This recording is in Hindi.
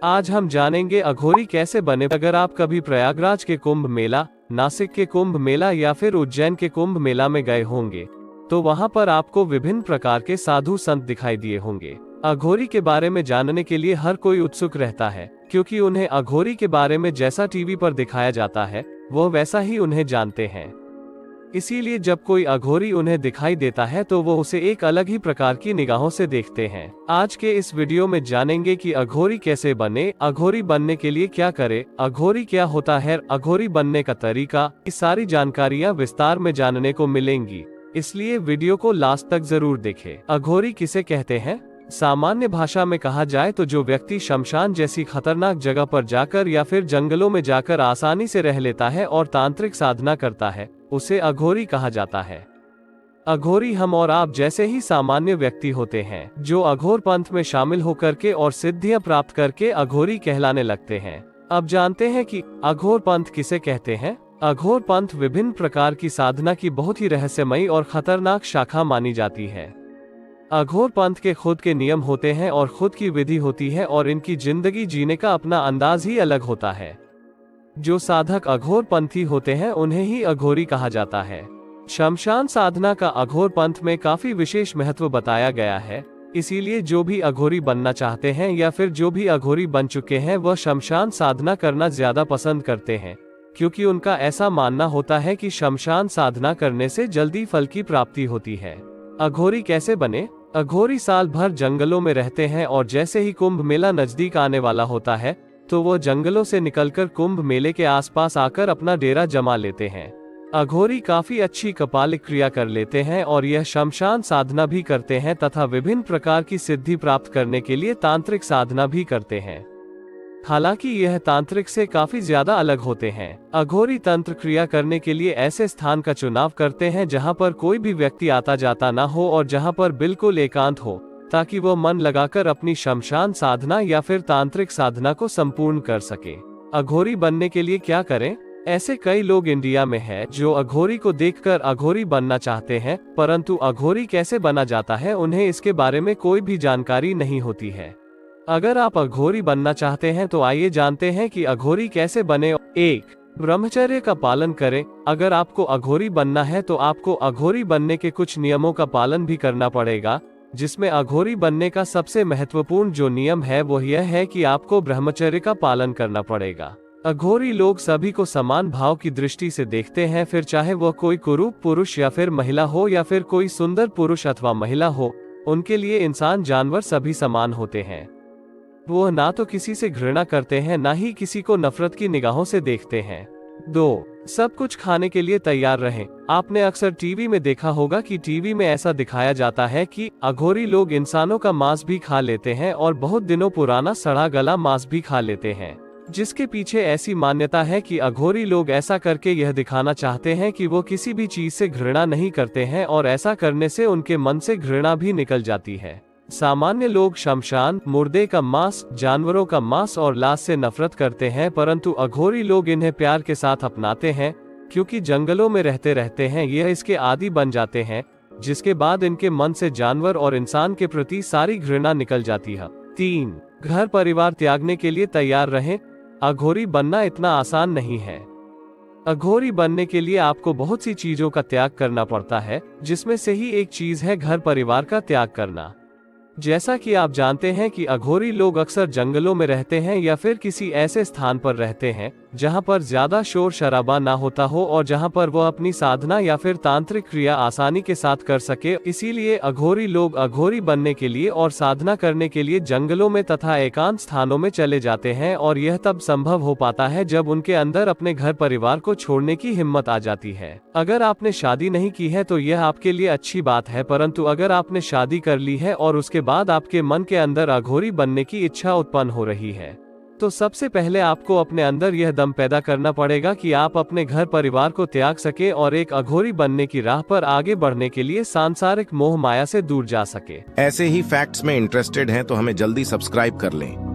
आज हम जानेंगे अघोरी कैसे बने। अगर आप कभी प्रयागराज के कुंभ मेला, नासिक के कुंभ मेला या फिर उज्जैन के कुंभ मेला में गए होंगे तो वहां पर आपको विभिन्न प्रकार के साधु संत दिखाई दिए होंगे। अघोरी के बारे में जानने के लिए हर कोई उत्सुक रहता है, क्योंकि उन्हें अघोरी के बारे में जैसा टीवी पर दिखाया जाता है वह वैसा ही उन्हें जानते हैं। इसीलिए जब कोई अघोरी उन्हें दिखाई देता है तो वो उसे एक अलग ही प्रकार की निगाहों से देखते हैं। आज के इस वीडियो में जानेंगे कि अघोरी कैसे बने, अघोरी बनने के लिए क्या करें, अघोरी क्या होता है, अघोरी बनने का तरीका। इस सारी जानकारियां विस्तार में जानने को मिलेंगी, इसलिए वीडियो को लास्ट तक जरूर देखें। अघोरी किसे कहते हैं? सामान्य भाषा में कहा जाए तो जो व्यक्ति शमशान जैसी खतरनाक जगह पर जाकर या फिर जंगलों में जाकर आसानी से रह लेता है और तांत्रिक साधना करता है, उसे अघोरी कहा जाता है। अघोरी हम और आप जैसे ही सामान्य व्यक्ति होते हैं, जो अघोर पंथ में शामिल होकर के और सिद्धियां प्राप्त करके अघोरी कहलाने लगते हैं। अब जानते हैं कि अघोर पंथ किसे कहते हैं। अघोर पंथ विभिन्न प्रकार की साधना की बहुत ही रहस्यमयी और खतरनाक शाखा मानी जाती है। अघोर पंथ के खुद के नियम होते हैं और खुद की विधि होती है और इनकी जिंदगी जीने का अपना अंदाज ही अलग होता है। जो साधक अघोर पंथी होते हैं उन्हें ही अघोरी कहा जाता है। शमशान साधना का अघोर पंथ में काफी विशेष महत्व बताया गया है, इसीलिए जो भी अघोरी बनना चाहते हैं या फिर जो भी अघोरी बन चुके हैं वह शमशान साधना करना ज्यादा पसंद करते हैं, क्योंकि उनका ऐसा मानना होता है कि शमशान साधना करने से जल्दी फल की प्राप्ति होती है। अघोरी कैसे बने? अघोरी साल भर जंगलों में रहते हैं और जैसे ही कुंभ मेला नजदीक आने वाला होता है तो वो जंगलों से निकलकर कुंभ मेले के आसपास आकर अपना डेरा जमा लेते हैं। अघोरी काफी अच्छी कपालिक क्रिया कर लेते हैं और यह शमशान साधना भी करते हैं तथा विभिन्न प्रकार की सिद्धि प्राप्त करने के लिए तांत्रिक साधना भी करते हैं। हालांकि यह तांत्रिक से काफी ज्यादा अलग होते हैं। अघोरी तंत्र क्रिया करने के लिए ऐसे स्थान का चुनाव करते हैं जहां पर कोई भी व्यक्ति आता जाता ना हो और जहां पर बिल्कुल एकांत हो, ताकि वो मन लगाकर अपनी शमशान साधना या फिर तांत्रिक साधना को संपूर्ण कर सके। अघोरी बनने के लिए क्या करें? ऐसे कई लोग इंडिया में हैं जो अघोरी को देखकर अघोरी बनना चाहते हैं, परंतु अघोरी कैसे बना जाता है उन्हें इसके बारे में कोई भी जानकारी नहीं होती है। अगर आप अघोरी बनना चाहते हैं तो आइए जानते हैं कि अघोरी कैसे बने। 1. ब्रह्मचर्य का पालन करें। अगर आपको अघोरी बनना है तो आपको अघोरी बनने के कुछ नियमों का पालन भी करना पड़ेगा, जिसमें अघोरी बनने का सबसे महत्वपूर्ण जो नियम है वो यह है कि आपको ब्रह्मचर्य का पालन करना पड़ेगा। अघोरी लोग सभी को समान भाव की दृष्टि से देखते हैं, फिर चाहे वह कोई कुरूप पुरुष या फिर महिला हो या फिर कोई सुंदर पुरुष अथवा महिला हो, उनके लिए इंसान जानवर सभी समान होते हैं। वो ना तो किसी से घृणा करते हैं, ना ही किसी को नफरत की निगाहों से देखते हैं। 2. सब कुछ खाने के लिए तैयार रहें। आपने अक्सर टीवी में देखा होगा कि टीवी में ऐसा दिखाया जाता है कि अघोरी लोग इंसानों का मांस भी खा लेते हैं और बहुत दिनों पुराना सड़ा गला मांस भी खा लेते हैं, जिसके पीछे ऐसी मान्यता है कि अघोरी लोग ऐसा करके यह दिखाना चाहते हैं कि वो किसी भी चीज से घृणा नहीं करते हैं और ऐसा करने से उनके मन से घृणा भी निकल जाती है। सामान्य लोग शमशान, मुर्दे का मांस, जानवरों का मांस और लाश से नफरत करते हैं, परंतु अघोरी लोग इन्हें प्यार के साथ अपनाते हैं, क्योंकि जंगलों में रहते रहते हैं यह इसके आदी बन जाते हैं, जिसके बाद इनके मन से जानवर और इंसान के प्रति सारी घृणा निकल जाती है। 3. घर परिवार त्यागने के लिए तैयार रहें। अघोरी बनना इतना आसान नहीं है। अघोरी बनने के लिए आपको बहुत सी चीजों का त्याग करना पड़ता है, जिसमें से ही एक चीज है घर परिवार का त्याग करना। जैसा कि आप जानते हैं कि अघोरी लोग अक्सर जंगलों में रहते हैं या फिर किसी ऐसे स्थान पर रहते हैं जहां पर ज्यादा शोर शराबा ना होता हो और जहां पर वो अपनी साधना या फिर तांत्रिक क्रिया आसानी के साथ कर सके। इसीलिए अघोरी लोग अघोरी बनने के लिए और साधना करने के लिए जंगलों में तथा एकांत स्थानों में चले जाते हैं, और यह तब संभव हो पाता है जब उनके अंदर अपने घर परिवार को छोड़ने की हिम्मत आ जाती है। अगर आपने शादी नहीं की है तो यह आपके लिए अच्छी बात है, परंतु अगर आपने शादी कर ली है और उसके बाद आपके मन के अंदर अघोरी बनने की इच्छा उत्पन्न हो रही है, तो सबसे पहले आपको अपने अंदर यह दम पैदा करना पड़ेगा कि आप अपने घर परिवार को त्याग सके और एक अघोरी बनने की राह पर आगे बढ़ने के लिए सांसारिक मोह माया से दूर जा सके। ऐसे ही फैक्ट्स में इंटरेस्टेड हैं तो हमें जल्दी सब्सक्राइब कर लें।